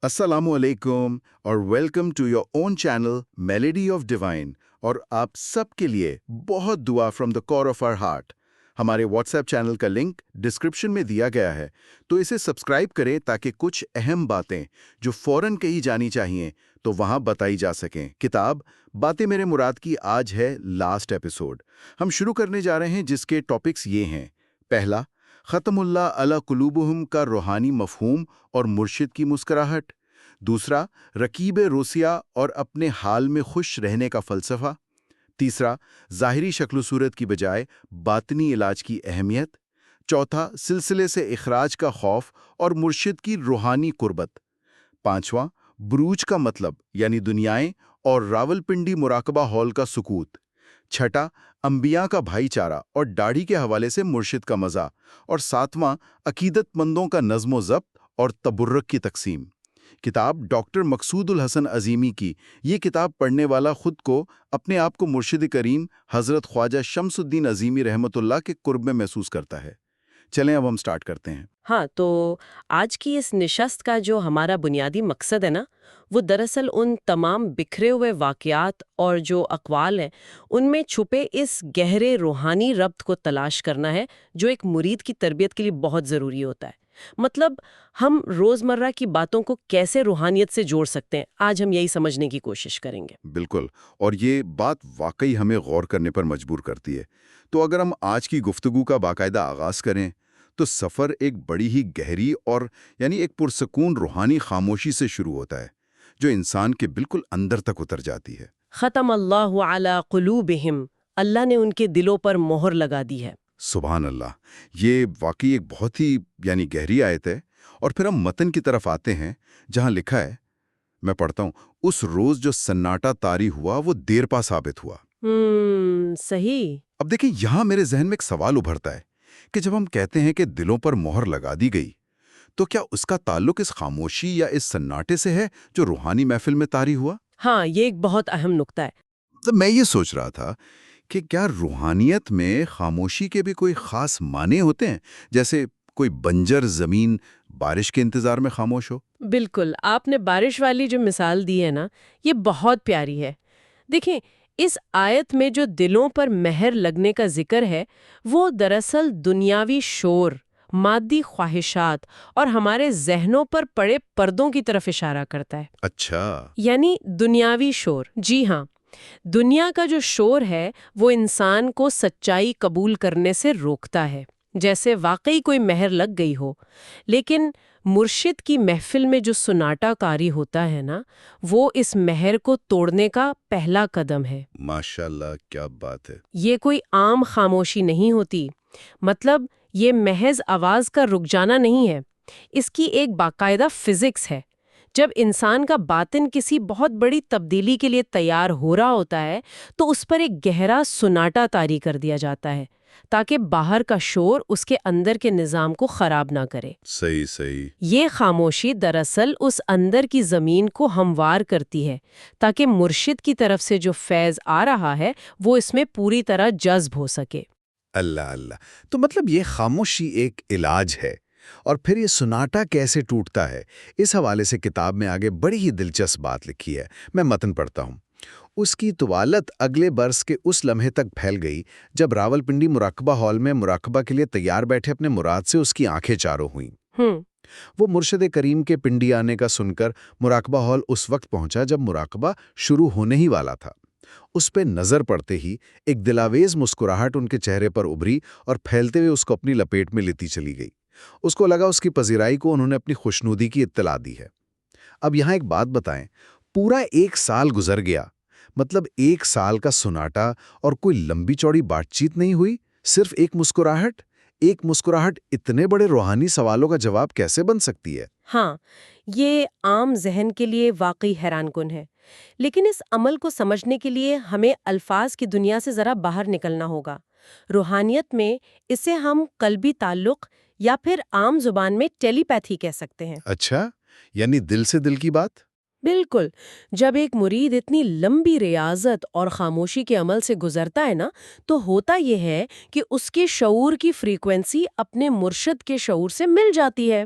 अस्सलामु अलैकुम और welcome to your own channel melody of divine. और आप सबके लिए बहुत दुआ from the core of our heart. हमारे व्हाट्सएप चैनल का लिंक डिस्क्रिप्शन में दिया गया है, तो इसे सब्सक्राइब करें ताकि कुछ अहम बातें जो फौरन कही जानी चाहिए तो वहां बताई जा सकें। किताब बातें मेरे मुराद की आज है लास्ट एपिसोड। हम शुरू करने जा रहे हैं जिसके टॉपिक्स ये हैं। पहला, ख़त्मुल्लाह अला कुलूबुहुम का रूहानी मफहूम और मुर्शिद की मुस्कुराहट। दूसरा, रकीब रोसिया और अपने हाल में खुश रहने का फ़लसफ़ा। तीसरा, ज़ाहिरी शक्ल सूरत की बजाय बातनी इलाज की अहमियत। चौथा, सिलसिले से इखराज का खौफ और मुर्शिद की रूहानी कुर्बत। पांचवां, बुरूज का मतलब यानी दुनियाएं और रावलपिंडी मुराकबा हॉल का सुकूत। छठा, अंबिया का भाईचारा और दाढ़ी के हवाले से मुर्शिद का मज़ा। और सातवां, अकीदतमंदों का नज़्म ज़ब्त और तबर्रुक की तकसीम। किताब डॉक्टर मकसूदुल हसन अज़ीमी की। ये किताब पढ़ने वाला खुद को अपने आप को मुर्शिद करीम हज़रत ख्वाजा शम्सुद्दीन अज़ीमी रहमतुल्लाह के कुर्ब में महसूस करता है। चलें अब हम स्टार्ट करते हैं। हाँ, तो आज की इस निशस्त का जो हमारा बुनियादी मकसद है ना, वो दरअसल उन तमाम बिखरे हुए वाक़यात और जो अक़वाल हैं, उनमें छुपे इस गहरे रूहानी रब्त को तलाश करना है, जो एक मुरीद की तरबियत के लिए बहुत ज़रूरी होता है। मतलब हम रोज़मर्रा की बातों को कैसे रूहानियत से जोड़ सकते हैं, आज हम यही समझने की कोशिश करेंगे। बिल्कुल, और ये बात वाकई हमें गौर करने पर मजबूर करती है। तो अगर हम आज की गुफ्तगू का बाकायदा आगाज़ करें तो सफ़र एक बड़ी ही गहरी और यानी एक पुरसकून रूहानी खामोशी से शुरू होता है, जो इंसान के बिल्कुल अंदर तक उतर जाती है। ख़तम अल्लाहु अला क़ुलूबिहिम, अल्लाह ने उनके दिलों पर मोहर लगा दी है। सुभान अल्लाह, ये वाकई एक बहुत ही यानी गहरी आयत है। और फिर हम मतन की तरफ आते हैं जहां लिखा है, मैं पढ़ता हूं, उस रोज जो सन्नाटा तारी हुआ वो देर पा साबित हुआ। सही। अब देखिए, यहां मेरे जहन में एक सवाल उभरता है कि जब हम कहते हैं कि दिलों पर मोहर लगा दी गई, तो क्या उसका ताल्लुक इस खामोशी या इस सन्नाटे से है जो रूहानी महफिल में तारी हुआ? हाँ, ये एक बहुत अहम नुक्ता है। तो मैं ये सोच रहा था कि क्या रूहानियत में खामोशी के भी कोई खास माने होते हैं, जैसे कोई बंजर जमीन बारिश के इंतजार में खामोश हो? बिल्कुल, आपने बारिश वाली जो मिसाल दी है ना, ये बहुत प्यारी है। देखिए, इस आयत में जो दिलों पर मेहर लगने का जिक्र है, वो दरअसल दुनियावी शोर, मादी ख्वाहिशात और हमारे जहनों पर पड़े पर्दों की तरफ इशारा करता है। अच्छा। यानी दुनियावी शोर, जी हाँ, दुनिया का जो शोर है वो इंसान को सच्चाई कबूल करने से रोकता है, जैसे वाकई कोई मेहर लग गई हो। लेकिन मुर्शिद की महफिल में जो सुनाटा कारी होता है ना, वो इस मेहर को तोड़ने का पहला कदम है। माशाल्लाह, क्या बात है। ये कोई आम खामोशी नहीं होती, मतलब ये महज आवाज का रुक जाना नहीं है, इसकी एक बाकायदा फिजिक्स है। जब इंसान का बातिन किसी बहुत बड़ी तब्दीली के लिए तैयार हो रहा होता है, तो उस पर एक गहरा सुनाटा तारी कर दिया जाता है, ताकि बाहर का शोर उसके अंदर के निज़ाम को खराब ना करे। सही सही। ये खामोशी दरअसल उस अंदर की ज़मीन को हमवार करती है, ताकि मुर्शिद की तरफ से जो फैज़ आ रहा है वो इसमें पूरी तरह जज्ब हो सके। अल्लाह अल्लाह। तो मतलब ये खामोशी एक इलाज है। और फिर ये सुनाटा कैसे टूटता है, इस हवाले से किताब में आगे बड़ी ही दिलचस्प बात लिखी है। मैं मतन पढ़ता हूँ। उसकी तुवालत अगले बरस के उस लम्हे तक फैल गई जब रावलपिंडी मुराकबा हॉल में मुराकबा के लिए तैयार बैठे अपने मुराद से उसकी आंखें चारों हुईं। वो मुर्शिद करीम के पिंडी आने का सुनकर मुराकबा हॉल उस वक्त पहुंचा जब मुराकबा शुरू होने ही वाला था। उस पे नजर पड़ते ही एक दिलावेज मुस्कुराहट उनके चेहरे पर उभरी और फैलते हुए उसको अपनी लपेट में लेती चली गई। उसको लगा उसकी पजीराई को उन्होंने अपनी खुशनुदी की इत्तला दी है। अब यहाँ एक बात बताएं, पूरा 1 साल गुजर गया, मतलब 1 साल का सुनाटा और कोई लंबी चौड़ी बातचीत नहीं हुई, सिर्फ एक मुस्कुराहट। एक मुस्कुराहट इतने बड़े रूहानी सवालों का जवाब कैसे बन सकती है? हाँ, ये आम जहन के लिए वाकई हैरानकुन है। लेकिन इस अमल को समझने के लिए हमें अल्फाज की दुनिया से ज़रा बाहर निकलना होगा। रूहानियत में इसे हम कल्बी ताल्लुक़ या फिर आम जुबान में टेलीपैथी कह सकते हैं। अच्छा, यानी दिल से दिल की बात। बिल्कुल। जब एक मुरीद इतनी लंबी रियाजत और खामोशी के अमल से गुजरता है ना, तो होता यह है कि उसके शऊर की फ्रीक्वेंसी अपने मुर्शिद के शऊर से मिल जाती है।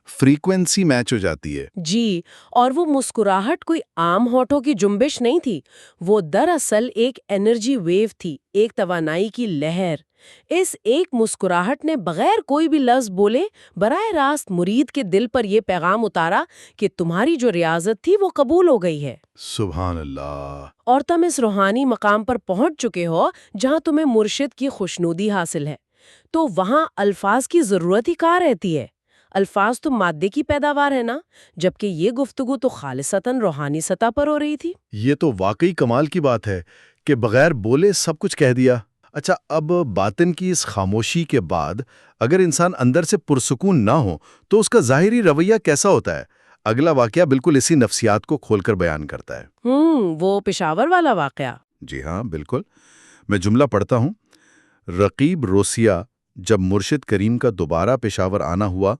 फ्रीक्वेंसी मैच हो जाती है। जी, और वो मुस्कुराहट कोई आम होठों की जुम्बिश नहीं थी। वो दरअसल एक एनर्जी वेव थी, एक तवानाई की लहर। इस एक मुस्कुराहट ने बगैर कोई भी लफ्ज बोले बराह रास्त मुरीद के दिल पर ये पैगाम उतारा कि तुम्हारी जो रियाजत थी वो कबूल हो गई है सुभान अल्लाह। और तुम इस रूहानी मकाम पर पहुंच चुके हो जहां तुम्हें मुर्शिद की खुशनुदी हासिल है। तो वहां अल्फाज की जरूरत ही कहाँ रहती है? अल्फाज तो मादे की पैदावार है ना, जबकि ये गुफ्तगू तो खालिसतन रूहानी सतह पर हो रही थी। ये तो वाकई कमाल की बात है कि बगैर बोले सब कुछ कह दिया। अच्छा, अब बातिन की इस खामोशी के बाद अगर इंसान अंदर से पुरसुकून ना हो तो उसका ज़ाहिरी रवैया कैसा होता है? अगला वाकया बिल्कुल इसी नफ्सियात को खोलकर बयान करता है। वो पेशावर वाला वाकया। जी हाँ, बिल्कुल। मैं जुमला पढ़ता हूँ। रकीब रोसिया, जब मुर्शिद करीम का दोबारा पेशावर आना हुआ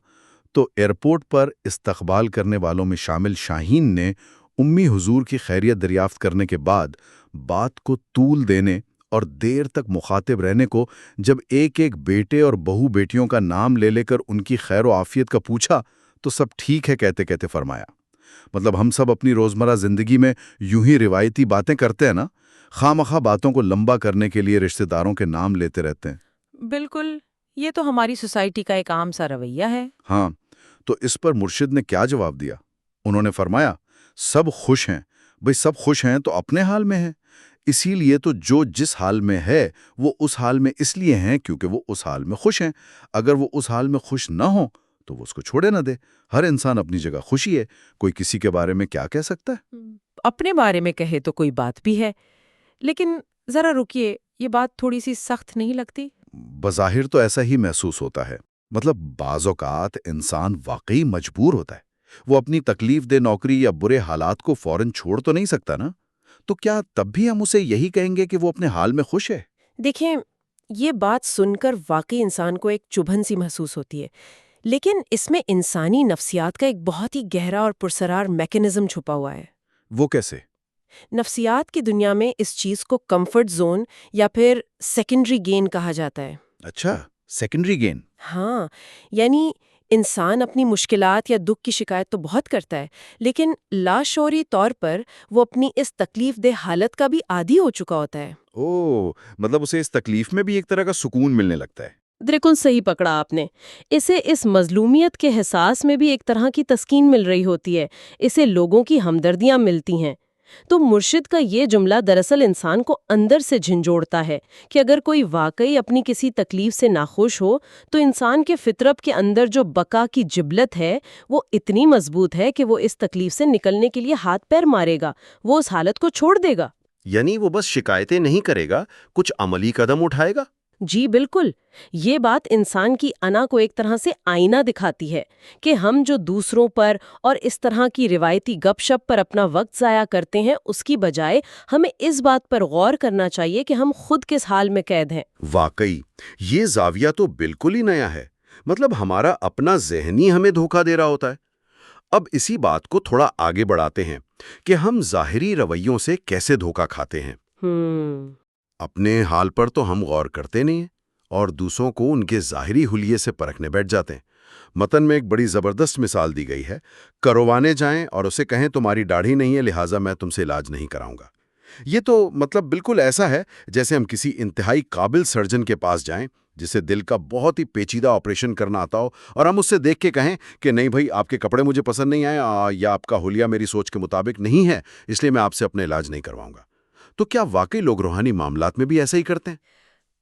तो एयरपोर्ट पर इस्तकबाल करने वालों में शामिल शाहीन ने उम्मी हुजूर की खैरियत दरियाफ्त करने के बाद बात को तूल देने और देर तक मुखातिब रहने को जब एक एक बेटे और बहू बेटियों का नाम ले लेकर उनकी खैर व आफियत का पूछा तो सब ठीक है कहते कहते फरमाया। मतलब हम सब अपनी रोज़मर्रा ज़िंदगी में यूं ही रिवायती बातें करते हैं ना, खामखा बातों को लंबा करने के लिए रिश्तेदारों के नाम लेते रहते हैं। बिल्कुल, ये तो हमारी सोसाइटी का एक आम सा रवैया है। हाँ, तो इस पर मुर्शिद ने क्या जवाब दिया? उन्होंने फरमाया, सब खुश हैं। भाई सब खुश हैं तो अपने हाल में हैं। इसीलिए तो जो जिस हाल में है वो उस हाल में इसलिए हैं क्योंकि वो उस हाल में खुश हैं। अगर वो उस हाल में खुश ना हो तो वो उसको छोड़े ना दे। हर इंसान अपनी जगह खुशी है, कोई किसी के बारे में क्या कह सकता है? अपने बारे में कहे तो कोई बात भी है, लेकिन जरा रुकिए, ये बात थोड़ी सी सख्त नहीं लगती? बज़ाहिर तो ऐसा ही महसूस होता है। मतलब बाज़ औक़ात इंसान वाकई मजबूर होता है। वो अपनी तकलीफ दे नौकरी या बुरे हालात को फौरन छोड़ तो नहीं सकता ना। तो क्या तब भी हम उसे यही कहेंगे कि वो अपने हाल में खुश है? देखें, ये बात सुनकर वाकई इंसान को एक चुभन सी महसूस होती है, लेकिन इसमें इंसानी नफ्सियात का एक बहुत ही गहरा और पुरसरार मैकेनिज्म छुपा हुआ है। वो कैसे? नफ्सियात की दुनिया में इस चीज को कंफर्ट जोन या फिर सेकेंडरी गेन कहा जाता है। अच्छा, सेकेंडरी गेन। हाँ, यानी इंसान अपनी मुश्किलात या दुख की शिकायत तो बहुत करता है, लेकिन लाशौरी तौर पर वो अपनी इस तकलीफ दे हालत का भी आदी हो चुका होता है। ओह, मतलब उसे इस तकलीफ में भी एक तरह का सुकून मिलने लगता है। बिल्कुल सही पकड़ा आपने। इसे इस मजलूमियत के एहसास में भी एक तरह की तस्कीन मिल रही होती है। इसे लोगों की हमदर्दियां मिलती हैं। तो मुर्शिद का ये जुमला दरअसल इंसान को अंदर से झंझोड़ता है कि अगर कोई वाकई अपनी किसी तकलीफ से नाखुश हो तो इंसान के फितरत के अंदर जो बका की जिबलत है वो इतनी मजबूत है कि वो इस तकलीफ से निकलने के लिए हाथ पैर मारेगा, वो उस हालत को छोड़ देगा। यानी वो बस शिकायतें नहीं करेगा, कुछ अमली कदम उठाएगा। जी बिल्कुल, ये बात इंसान की अना को एक तरह से आईना दिखाती है कि हम जो दूसरों पर और इस तरह की रिवायती गपशप पर अपना वक्त ज़ाया करते हैं, उसकी बजाय हमें इस बात पर गौर करना चाहिए कि हम खुद किस हाल में कैद हैं। वाकई ये जाविया तो बिल्कुल ही नया है। मतलब हमारा अपना ज़हनी हमें धोखा दे रहा होता है। अब इसी बात को थोड़ा आगे बढ़ाते हैं कि हम ज़ाहिरी रवैयों से कैसे धोखा खाते हैं। अपने हाल पर तो हम गौर करते नहीं हैं और दूसरों को उनके ज़ाहिरी हुलिये से परखने बैठ जाते हैं। मतन में एक बड़ी ज़बरदस्त मिसाल दी गई है, करवाने जाएं और उसे कहें तुम्हारी दाढ़ी नहीं है लिहाजा मैं तुमसे इलाज नहीं कराऊंगा। ये तो मतलब बिल्कुल ऐसा है जैसे हम किसी इंतहाई काबिल सर्जन के पास जाएं जिसे दिल का बहुत ही पेचीदा ऑपरेशन करना आता हो और हम उससे देख के कहें कि नहीं भाई आपके कपड़े मुझे पसंद नहीं आए या आपका हुलिया मेरी सोच के मुताबिक नहीं है, इसलिए मैं आपसे अपना इलाज नहीं करवाऊंगा। तो क्या वाकई लोग रूहानी मामलात में भी ऐसा ही करते हैं?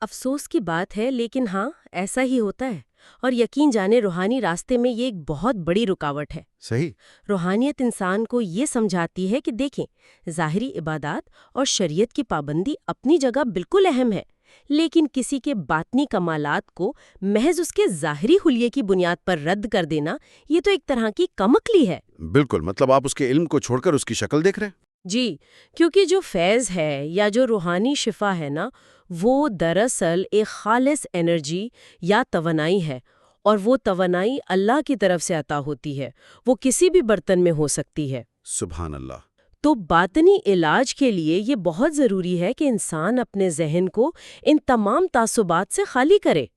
अफसोस की बात है, लेकिन हाँ, ऐसा ही होता है। और यकीन जाने रूहानी रास्ते में ये एक बहुत बड़ी रुकावट है। सही। रूहानियत इंसान को ये समझाती है कि देखें, ज़ाहिरी इबादत और शरीयत की पाबंदी अपनी जगह बिल्कुल अहम है, लेकिन किसी के बातनी कमालात को महज उसके ज़ाहिरी हुलिये की बुनियाद पर रद्द कर देना, ये तो एक तरह की कमअक्ली है। बिल्कुल, मतलब आप उसके इल्म को छोड़कर उसकी शक्ल देख रहे हैं। जी, क्योंकि जो फैज़ है या जो रूहानी शिफा है ना, वो दरअसल एक खालिस एनर्जी या तवनाई है, और वो तवनाई अल्लाह की तरफ से अता होती है। वो किसी भी बर्तन में हो सकती है। सुभान अल्लाह। तो बातनी इलाज के लिए ये बहुत ज़रूरी है कि इंसान अपने जहन को इन तमाम तासुबात से खाली करे।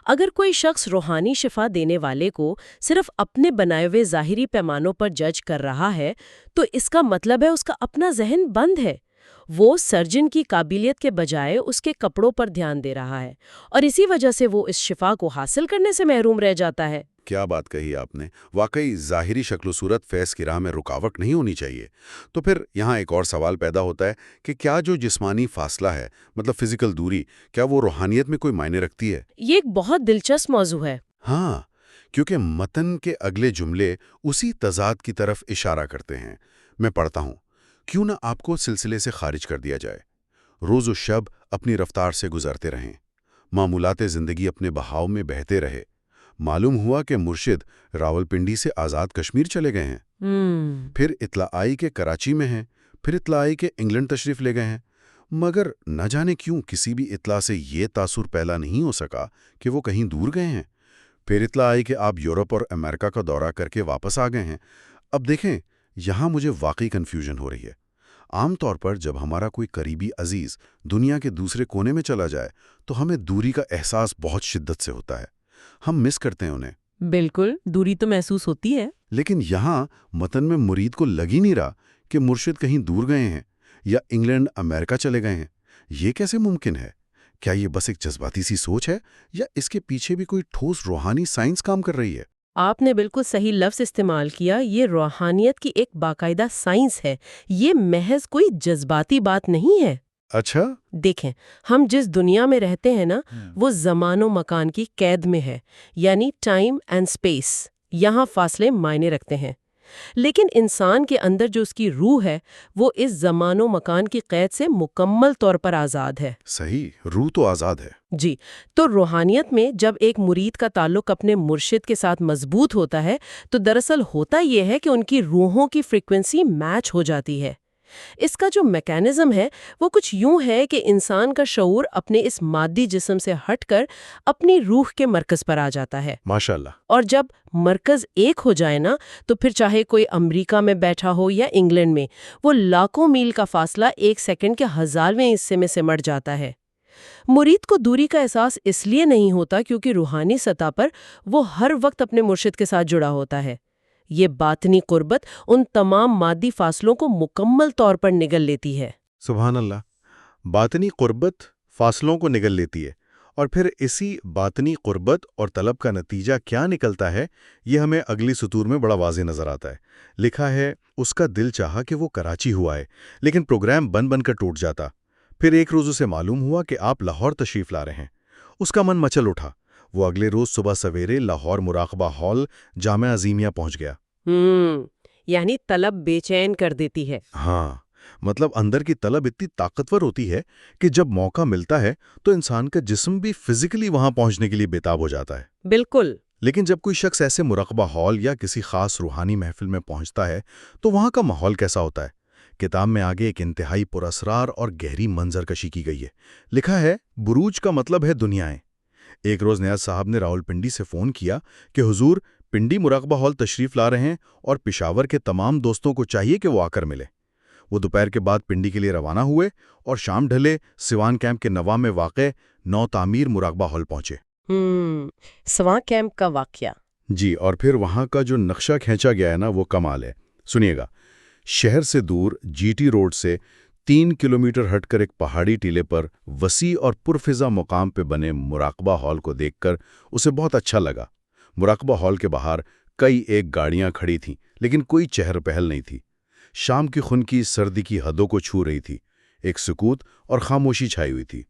اگر کوئی شخص روحانی شفا دینے والے کو صرف اپنے بنائے ہوئے ظاہری پیمانوں پر جج کر رہا ہے تو اس کا مطلب ہے اس کا اپنا ذہن بند ہے۔ وہ سرجن کی قابلیت کے بجائے اس کے کپڑوں پر دھیان دے رہا ہے، اور اسی وجہ سے وہ اس شفا کو حاصل کرنے سے محروم رہ جاتا ہے۔ کیا بات کہی آپ نے، واقعی ظاہری شکل و صورت فیض کی راہ میں رکاوٹ نہیں ہونی چاہیے۔ تو پھر یہاں ایک اور سوال پیدا ہوتا ہے کہ کیا جو جسمانی فاصلہ ہے، مطلب فزیکل دوری، کیا وہ روحانیت میں کوئی معنی رکھتی ہے؟ یہ ایک بہت دلچسپ موضوع ہے۔ ہاں، کیونکہ متن کے اگلے جملے اسی تضاد کی طرف اشارہ کرتے ہیں۔ میں پڑھتا ہوں، کیوں نہ آپ کو سلسلے سے خارج کر دیا جائے، روز و شب اپنی رفتار سے گزرتے رہیں، معمولات زندگی اپنے بہاؤ میں بہتے رہے۔ معلوم ہوا کہ مرشد راولپنڈی سے آزاد کشمیر چلے گئے ہیں، پھر اطلاع آئی کہ کراچی میں ہیں، پھر اطلاع آئی کہ انگلینڈ تشریف لے گئے ہیں، مگر نہ جانے کیوں کسی بھی اطلاع سے یہ تاثر پیدا نہیں ہو سکا کہ وہ کہیں دور گئے ہیں۔ پھر اطلاع آئی کہ آپ یورپ اور امریکہ کا دورہ کر کے واپس آ گئے ہیں۔ اب دیکھیں، یہاں مجھے واقعی کنفیوژن ہو رہی ہے۔ عام طور پر جب ہمارا کوئی قریبی عزیز دنیا کے دوسرے کونے میں چلا جائے تو ہمیں دوری کا احساس بہت شدت سے ہوتا ہے، ہم مس کرتے ہیں انہیں۔ بالکل، دوری تو محسوس ہوتی ہے۔ لیکن یہاں متن میں مرید کو لگ ہی نہیں رہا کہ مرشد کہیں دور گئے ہیں یا انگلینڈ امریکہ چلے گئے ہیں۔ یہ کیسے ممکن ہے؟ کیا یہ بس ایک جذباتی سی سوچ ہے یا اس کے پیچھے بھی کوئی ٹھوس روحانی سائنس کام کر رہی ہے؟ آپ نے بالکل صحیح لفظ استعمال کیا، یہ روحانیت کی ایک باقاعدہ سائنس ہے، یہ محض کوئی جذباتی بات نہیں ہے۔ اچھا، دیکھیں، ہم جس دنیا میں رہتے ہیں نا، وہ زمان و مکان کی قید میں ہے، یعنی ٹائم اینڈ سپیس، یہاں فاصلے معنی رکھتے ہیں۔ لیکن انسان کے اندر جو اس کی روح ہے، وہ اس زمان و مکان کی قید سے مکمل طور پر آزاد ہے۔ صحیح، روح تو آزاد ہے۔ جی، تو روحانیت میں جب ایک مرید کا تعلق اپنے مرشد کے ساتھ مضبوط ہوتا ہے تو دراصل ہوتا یہ ہے کہ ان کی روحوں کی فریکوینسی میچ ہو جاتی ہے۔ اس کا جو میکانزم ہے وہ کچھ یوں ہے کہ انسان کا شعور اپنے اس مادی جسم سے ہٹ کر اپنی روح کے مرکز پر آ جاتا ہے۔ ماشاءاللہ۔ اور جب مرکز ایک ہو جائے نا، تو پھر چاہے کوئی امریکہ میں بیٹھا ہو یا انگلینڈ میں، وہ لاکھوں میل کا فاصلہ ایک سیکنڈ کے 1000ویں حصے میں سمٹ جاتا ہے۔ مرید کو دوری کا احساس اس لیے نہیں ہوتا کیونکہ روحانی سطح پر وہ ہر وقت اپنے مرشد کے ساتھ جڑا ہوتا ہے۔ یہ باطنی قربت ان تمام مادی فاصلوں کو مکمل طور پر نگل لیتی ہے۔ سبحان اللہ، باطنی قربت فاصلوں کو نگل لیتی ہے، اور پھر اسی باطنی قربت اور طلب کا نتیجہ کیا نکلتا ہے یہ ہمیں اگلی سطور میں بڑا واضح نظر آتا ہے۔ لکھا ہے، اس کا دل چاہا کہ وہ کراچی ہوا ہے، لیکن پروگرام بن بن کر ٹوٹ جاتا۔ پھر ایک روز اسے معلوم ہوا کہ آپ لاہور تشریف لا رہے ہیں۔ اس کا من مچل اٹھا، وہ اگلے روز صبح سویرے لاہور مراقبہ ہال جامعہ عظیمیہ پہنچ گیا۔ یعنی طلب بے چین کر دیتی ہے۔ ہاں، مطلب اندر کی طلب اتنی طاقتور ہوتی ہے کہ جب موقع ملتا ہے تو انسان کا جسم بھی فزیکلی وہاں پہنچنے کے لیے بےتاب ہو جاتا ہے۔ بالکل۔ لیکن جب کوئی شخص ایسے مراقبہ ہال یا کسی خاص روحانی محفل میں پہنچتا ہے تو وہاں کا ماحول کیسا ہوتا ہے؟ کتاب میں آگے ایک انتہائی پراسرار اور گہری منظر کشی کی گئی ہے۔ لکھا ہے، بروج کا مطلب ہے دنیائیں۔ ایک روز نیاز صاحب نے راولپنڈی سے فون کیا کہ حضور پنڈی مراقبہ ہال تشریف لا رہے ہیں اور پشاور کے تمام دوستوں کو چاہیے کہ وہ آ کر ملے۔ وہ دوپہر کے بعد پنڈی کے لیے روانہ ہوئے اور شام ڈھلے سوان کیمپ کے نواں میں واقع نو تعمیر مراقبہ ہال پہنچے۔ سوان کیمپ کا واقعہ؟ جی، اور پھر وہاں کا جو نقشہ کھینچا گیا ہے نا، وہ کمال ہے۔ سنیے گا، شہر سے دور جی ٹی روڈ سے 3 کلومیٹر ہٹ کر ایک پہاڑی ٹیلے پر وسیع اور پرفضا مقام پہ بنے مراقبہ ہال کو دیکھ کر اسے بہت اچھا لگا۔ مراقبہ ہال کے باہر کئی ایک گاڑیاں کھڑی تھیں، لیکن کوئی چہر پہل نہیں تھی۔ شام کی خنکی سردی کی حدوں کو چھو رہی تھی، ایک سکوت اور خاموشی چھائی ہوئی تھی۔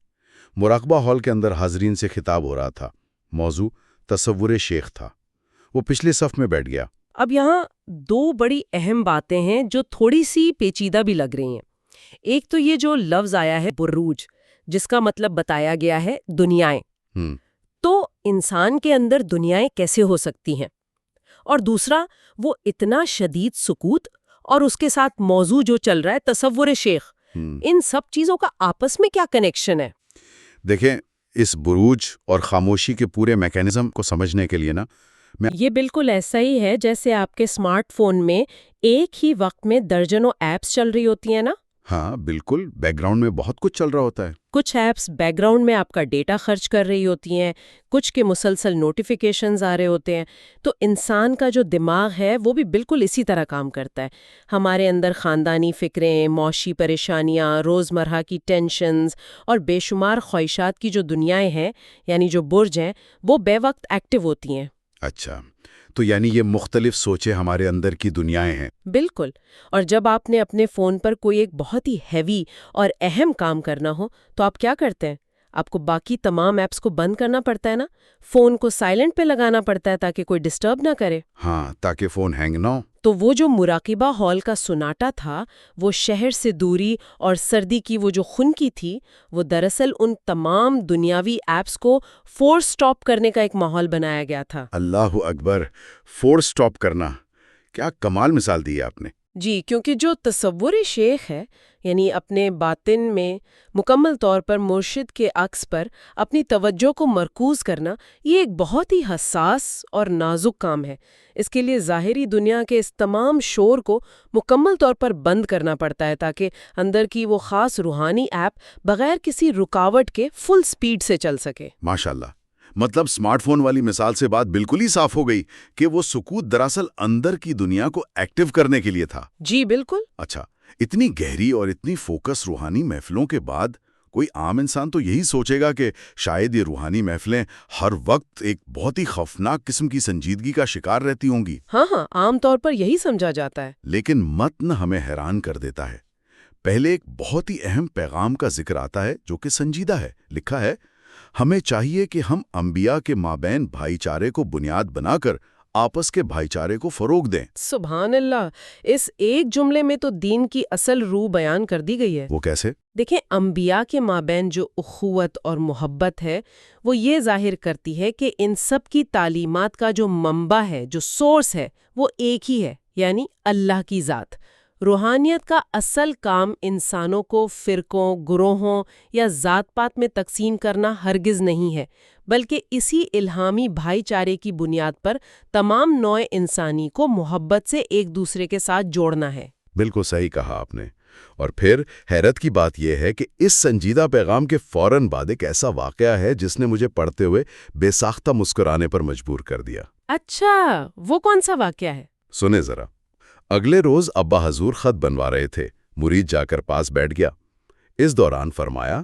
مراقبہ ہال کے اندر حاضرین سے خطاب ہو رہا تھا۔ موضوع تصور شیخ تھا۔ وہ پچھلے صف میں بیٹھ گیا۔ اب یہاں دو بڑی اہم باتیں ہیں جو تھوڑی سی پیچیدہ بھی لگ رہی ہیں۔ ایک تو یہ جو لفظ آیا ہے بروج، جس کا مطلب بتایا گیا ہے دنیائیں۔ تو انسان کے اندر دنیائیں کیسے ہو سکتی ہیں؟ اور دوسرا، وہ اتنا شدید سکوت اور اس کے ساتھ موضوع جو چل رہا ہے تصور شیخ، ان سب چیزوں کا آپس میں کیا کنیکشن ہے؟ دیکھیں، اس بروج اور خاموشی کے پورے میکینزم کو سمجھنے کے لیے نا، یہ بالکل ایسا ہی ہے جیسے آپ کے اسمارٹ فون میں ایک ہی وقت میں درجنوں ایپس چل رہی ہوتی ہیں نا۔ ہاں بالکل، بیک گراؤنڈ میں بہت کچھ چل رہا ہوتا ہے۔ کچھ ایپس بیک گراؤنڈ میں آپ کا ڈیٹا خرچ کر رہی ہوتی ہیں، کچھ کے مسلسل نوٹیفیکیشنز آ رہے ہوتے ہیں۔ تو انسان کا جو دماغ ہے وہ بھی بالکل اسی طرح کام کرتا ہے۔ ہمارے اندر خاندانی فکریں، معاشی پریشانیاں، روزمرہ کی ٹینشنز اور بے شمار خواہشات کی جو دنیایں ہیں، یعنی جو برج ہیں، وہ بے وقت ایکٹیو ہوتی ہیں۔ اچھا، تو یعنی یہ مختلف سوچیں ہمارے اندر کی دنیایں ہیں۔ بالکل، اور جب آپ نے اپنے فون پر کوئی ایک بہت ہی ہیوی اور اہم کام کرنا ہو تو آپ کیا کرتے ہیں؟ آپ کو باقی تمام ایپس کو بند کرنا پڑتا ہے نا، فون کو سائلنٹ پہ لگانا پڑتا ہے تاکہ کوئی ڈسٹرب نہ کرے۔ ہاں، تاکہ فون ہینگ نہ ہو۔ تو وہ جو مراقبہ ہال کا سناٹا تھا، وہ شہر سے دوری اور سردی کی وہ جو خنکی تھی، وہ دراصل ان تمام دنیاوی ایپس کو فورس سٹاپ کرنے کا ایک ماحول بنایا گیا تھا۔ اللہ اکبر، فورس سٹاپ کرنا، کیا کمال مثال دی ہے آپ نے۔ جی، کیونکہ جو تصور شیخ ہے، یعنی اپنے باطن میں مکمل طور پر مرشد کے عکس پر اپنی توجہ کو مرکوز کرنا، یہ ایک بہت ہی حساس اور نازک کام ہے۔ اس کے لیے ظاہری دنیا کے اس تمام شور کو مکمل طور پر بند کرنا پڑتا ہے تاکہ اندر کی وہ خاص روحانی ایپ بغیر کسی رکاوٹ کے فل سپیڈ سے چل سکے۔ ماشاءاللہ، مطلب سمارٹ فون والی مثال سے بات بالکل ہی صاف ہو گئی کہ وہ سکوت دراصل اندر کی دنیا کو ایکٹیو کرنے کے لیے تھا۔ جی بالکل۔ اچھا، اتنی گہری اور اتنی فوکس روحانی محفلوں کے بعد کوئی عام انسان تو یہی سوچے گا کہ شاید یہ روحانی محفلیں ہر وقت ایک بہت ہی خوفناک قسم کی سنجیدگی کا شکار رہتی ہوں گی۔ ہاں، عام طور پر یہی سمجھا جاتا ہے۔ لیکن متن ہمیں حیران کر دیتا ہے۔ پہلے ایک بہت ہی اہم پیغام کا ذکر آتا ہے جو کہ سنجیدہ ہے۔ لکھا ہے، ہمیں چاہیے کہ ہم انبیاء کے مابین بھائی چارے کو بنیاد بنا کر آپس کے بھائی چارے کو فروغ دیں۔ سبحان اللہ، اس ایک جملے میں تو دین کی اصل روح بیان کر دی گئی ہے۔ وہ کیسے؟ دیکھیں، انبیاء کے مابین جو اخوت اور محبت ہے وہ یہ ظاہر کرتی ہے کہ ان سب کی تعلیمات کا جو منبع ہے، جو سورس ہے، وہ ایک ہی ہے، یعنی اللہ کی ذات۔ روحانیت کا اصل کام انسانوں کو فرقوں، گروہوں یا ذات پات میں تقسیم کرنا ہرگز نہیں ہے، بلکہ اسی الہامی بھائی چارے کی بنیاد پر تمام نوع انسانی کو محبت سے ایک دوسرے کے ساتھ جوڑنا ہے۔ بالکل صحیح کہا آپ نے۔ اور پھر حیرت کی بات یہ ہے کہ اس سنجیدہ پیغام کے فوراً بعد ایک ایسا واقعہ ہے جس نے مجھے پڑھتے ہوئے بے ساختہ مسکرانے پر مجبور کر دیا۔ اچھا، وہ کون سا واقعہ ہے؟ سنیں ذرا۔ اگلے روز ابا حضور خط بنوا رہے تھے، مرید جا کر پاس بیٹھ گیا۔ اس دوران فرمایا،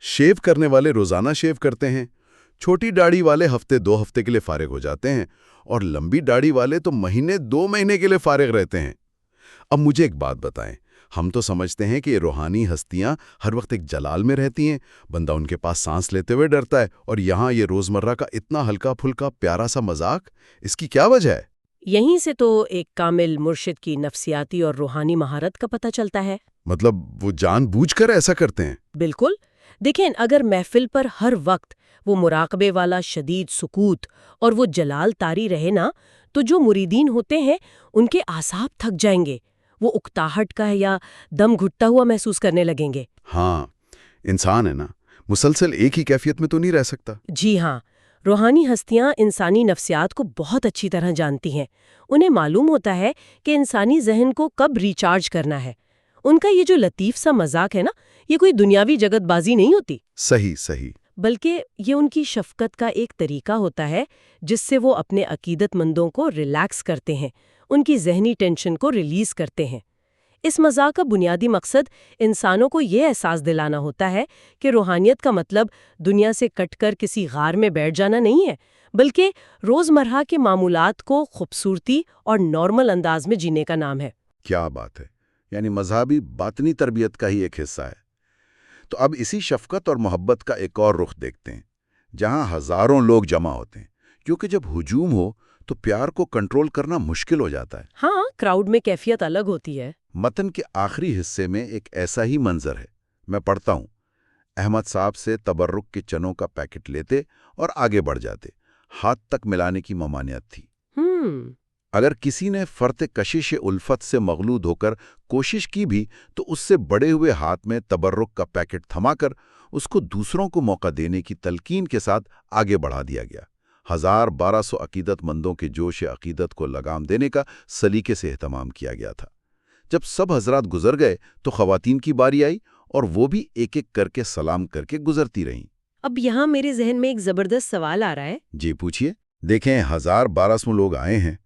شیو کرنے والے روزانہ شیو کرتے ہیں، چھوٹی داڑھی والے ہفتے 2 ہفتے کے لیے فارغ ہو جاتے ہیں، اور لمبی داڑھی والے تو مہینے 2 مہینے کے لیے فارغ رہتے ہیں۔ اب مجھے ایک بات بتائیں، ہم تو سمجھتے ہیں کہ یہ روحانی ہستیاں ہر وقت ایک جلال میں رہتی ہیں، بندہ ان کے پاس سانس لیتے ہوئے ڈرتا ہے، اور یہاں یہ روزمرہ کا اتنا ہلکا پھلکا پیارا سا مذاق، اس کی کیا وجہ ہے؟ یہیں سے تو ایک کامل مرشد کی نفسیاتی اور روحانی مہارت کا پتہ چلتا ہے۔ مطلب وہ جان بوجھ کر ایسا کرتے ہیں؟ بالکل۔ دیکھیں، اگر محفل پر ہر وقت وہ مراقبے والا شدید سکوت اور وہ جلال طاری رہے نا، تو جو مریدین ہوتے ہیں ان کے اعصاب تھک جائیں گے، وہ اکتاہٹ کا یا دم گھٹتا ہوا محسوس کرنے لگیں گے۔ ہاں، انسان ہے نا، مسلسل ایک ہی کیفیت میں تو نہیں رہ سکتا۔ جی ہاں، روحانی ہستیاں انسانی نفسیات کو بہت اچھی طرح جانتی ہیں۔ انہیں معلوم ہوتا ہے کہ انسانی ذہن کو کب ریچارج کرنا ہے۔ ان کا یہ جو لطیف سا مذاق ہے نا، یہ کوئی دنیاوی جگت بازی نہیں ہوتی، صحیح۔ بلکہ یہ ان کی شفقت کا ایک طریقہ ہوتا ہے جس سے وہ اپنے عقیدت مندوں کو ریلیکس کرتے ہیں، ان کی ذہنی ٹینشن کو ریلیز کرتے ہیں۔ اس مذاق کا بنیادی مقصد انسانوں کو یہ احساس دلانا ہوتا ہے کہ روحانیت کا مطلب دنیا سے کٹ کر کسی غار میں بیٹھ جانا نہیں ہے، بلکہ روزمرہ کے معمولات کو خوبصورتی اور نارمل انداز میں جینے کا نام ہے۔ کیا بات ہے، یعنی مذہبی باطنی تربیت کا ہی ایک حصہ ہے۔ تو اب اسی شفقت اور محبت کا ایک اور رخ دیکھتے ہیں، جہاں ہزاروں لوگ جمع ہوتے ہیں، کیونکہ جب ہجوم ہو تو پیار کو کنٹرول کرنا مشکل ہو جاتا ہے۔ ہاں، کراؤڈ میں کیفیت الگ ہوتی ہے۔ متن کے آخری حصے میں ایک ایسا ہی منظر ہے، میں پڑھتا ہوں۔ احمد صاحب سے تبرک کے چنوں کا پیکٹ لیتے اور آگے بڑھ جاتے، ہاتھ تک ملانے کی ممانعت تھی۔ اگر کسی نے فرط کشش الفت سے مغلوب ہو کر کوشش کی بھی تو اس سے بڑے ہوئے ہاتھ میں تبرک کا پیکٹ تھما کر اس کو دوسروں کو موقع دینے کی تلقین کے ساتھ آگے بڑھا دیا گیا۔ 1200 عقیدت مندوں کے جوش عقیدت کو لگام دینے کا سلیقے سے اہتمام کیا گیا تھا۔ जब सब हजरात गुजर गए तो खवातीन की बारी आई और वो भी एक एक करके सलाम करके गुजरती रहीं। अब यहाँ मेरे जहन में एक जबरदस्त सवाल आ रहा है। जी पूछिए। देखें, 1000-1200 लोग आए हैं।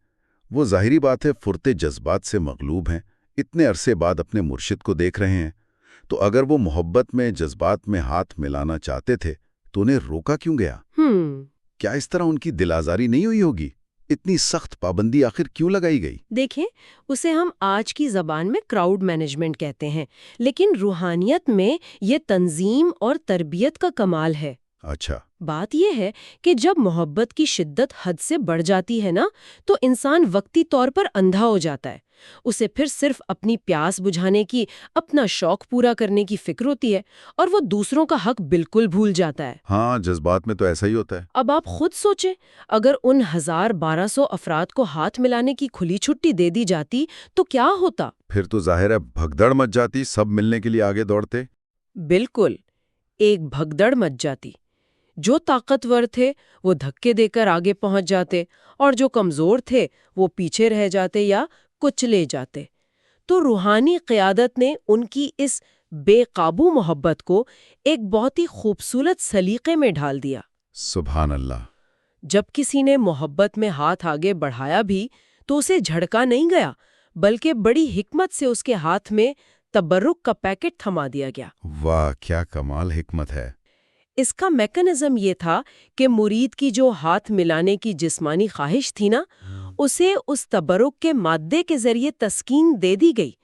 वो जाहिरी बात है फुर्ते जज्बात से मगलूब हैं, इतने अरसे बाद अपने मुर्शिद को देख रहे हैं। तो अगर वो मोहब्बत में जज्बात में हाथ मिलाना चाहते थे तो उन्हें रोका क्यों गया? क्या इस तरह उनकी दिलाजारी नहीं हुई होगी? इतनी सख्त पाबंदी आखिर क्यों लगाई गई? देखें, उसे हम आज की जबान में क्राउड मैनेजमेंट कहते हैं, लेकिन रूहानियत में ये तंजीम और तरबियत का कमाल है। अच्छा। बात यह है कि जब मोहब्बत की शिद्दत हद से बढ़ जाती है ना, तो इंसान वक्ती तौर पर अंधा हो जाता है। उसे फिर सिर्फ अपनी प्यास बुझाने की, अपना शौक पूरा करने की फिक्र होती है और वो दूसरों का हक बिल्कुल भूल जाता है। हाँ, जज्बात में तो ऐसा ही होता है। अब आप खुद सोचें, अगर उन 1000-1200 अफराद को हाथ मिलाने की खुली छुट्टी दे दी जाती तो क्या होता? फिर तो जाहिर है भगदड़ मच जाती, सब मिलने के लिए आगे दौड़ते। बिल्कुल, एक भगदड़ मच जाती। जो ताकतवर थे वो धक्के देकर आगे पहुंच जाते और जो कमजोर थे वो पीछे रह जाते या कुचले जाते। तो रूहानी क़यादत ने उनकी इस बेकाबू मोहब्बत को एक बहुत ही खूबसूरत सलीके में ढाल दिया। सुभान अल्लाह। जब किसी ने मोहब्बत में हाथ आगे बढ़ाया भी तो उसे झड़का नहीं गया, बल्कि बड़ी हिकमत से उसके हाथ में तबर्रुक का पैकेट थमा दिया गया। वाह, क्या कमाल हिकमत है। इसका मैकेनिज्म ये था कि मुरीद की जो हाथ मिलाने की जिस्मानी ख्वाहिश थी ना, उसे उस तबरुक के माद्दे के जरिए तस्कीन दे दी गई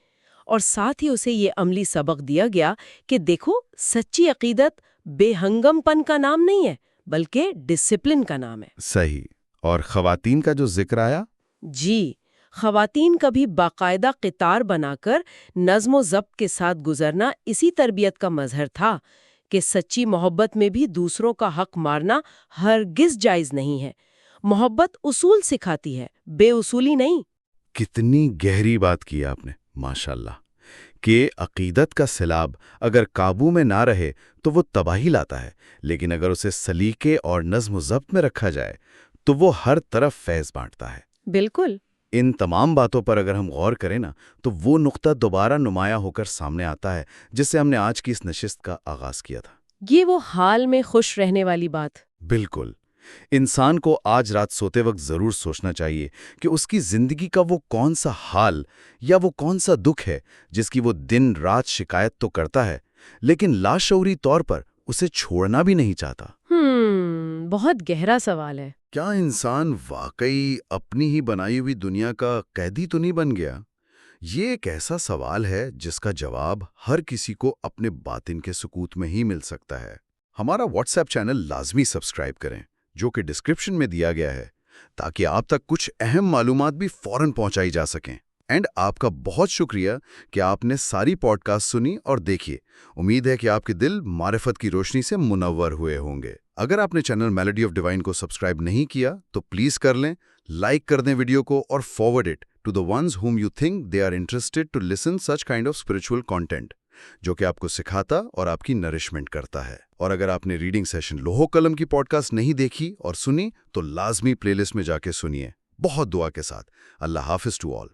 और साथ ही उसे ये अमली सबक दिया गया कि देखो, सच्ची अकीदत बेहंगमपन का नाम नहीं है, बल्कि डिसिप्लिन का नाम है। सही। और खवातीन का जो जिक्र आया? जी, खवातीन का भी बाकायदा कितार बनाकर नज़्म ज़ब्त के साथ गुजरना इसी तरबियत का मजहर था कि सच्ची मोहब्बत में भी दूसरों का हक मारना हरगिज जायज नहीं है। मोहब्बत उसूल सिखाती है, बेउसूली नहीं। कितनी गहरी बात की आपने, माशाल्लाह। कि अकीदत का सिलाब अगर काबू में ना रहे तो वो तबाही लाता है, लेकिन अगर उसे सलीके और नज़्म ज़ब्त में रखा जाए तो वो हर तरफ फैज़ बांटता है। बिल्कुल। इन तमाम बातों पर अगर हम गौर करें ना, तो वो नुक्ता दोबारा नुमाया होकर सामने आता है जिससे हमने आज की इस नशिस्त का आगाज किया था। ये वो हाल में खुश रहने वाली बात। बिल्कुल। इंसान को आज रात सोते वक्त जरूर सोचना चाहिए कि उसकी जिंदगी का वो कौन सा हाल या वो कौन सा दुख है जिसकी वो दिन रात शिकायत तो करता है, लेकिन लाशऊरी तौर पर उसे छोड़ना भी नहीं चाहता। बहुत गहरा सवाल है। क्या इंसान वाकई अपनी ही बनाई हुई दुनिया का कैदी तो नहीं बन गया? ये एक ऐसा सवाल है जिसका जवाब हर किसी को अपने बातिन के सुकूत में ही मिल सकता है। हमारा व्हाट्सएप चैनल लाजमी सब्सक्राइब करें, जो कि डिस्क्रिप्शन में दिया गया है, ताकि आप तक कुछ अहम मालूमात भी फौरन पहुंचाई जा सकें। एंड आपका बहुत शुक्रिया कि आपने सारी पॉडकास्ट सुनी और देखी। उम्मीद है कि आपके दिल मारिफत की रोशनी से मुनव्वर हुए होंगे। अगर आपने चैनल मेलोडी ऑफ डिवाइन को सब्सक्राइब नहीं किया तो प्लीज कर लें, लाइक कर दें वीडियो को और forward it to the ones whom you think they are interested to listen such kind of spiritual content, जो कि आपको सिखाता और आपकी नरिशमेंट करता है। और अगर आपने रीडिंग सेशन लोहो कलम की पॉडकास्ट नहीं देखी और सुनी तो लाजमी प्लेलिस्ट में जाके सुनिए। बहुत दुआ के साथ। अल्लाह हाफिज टू ऑल।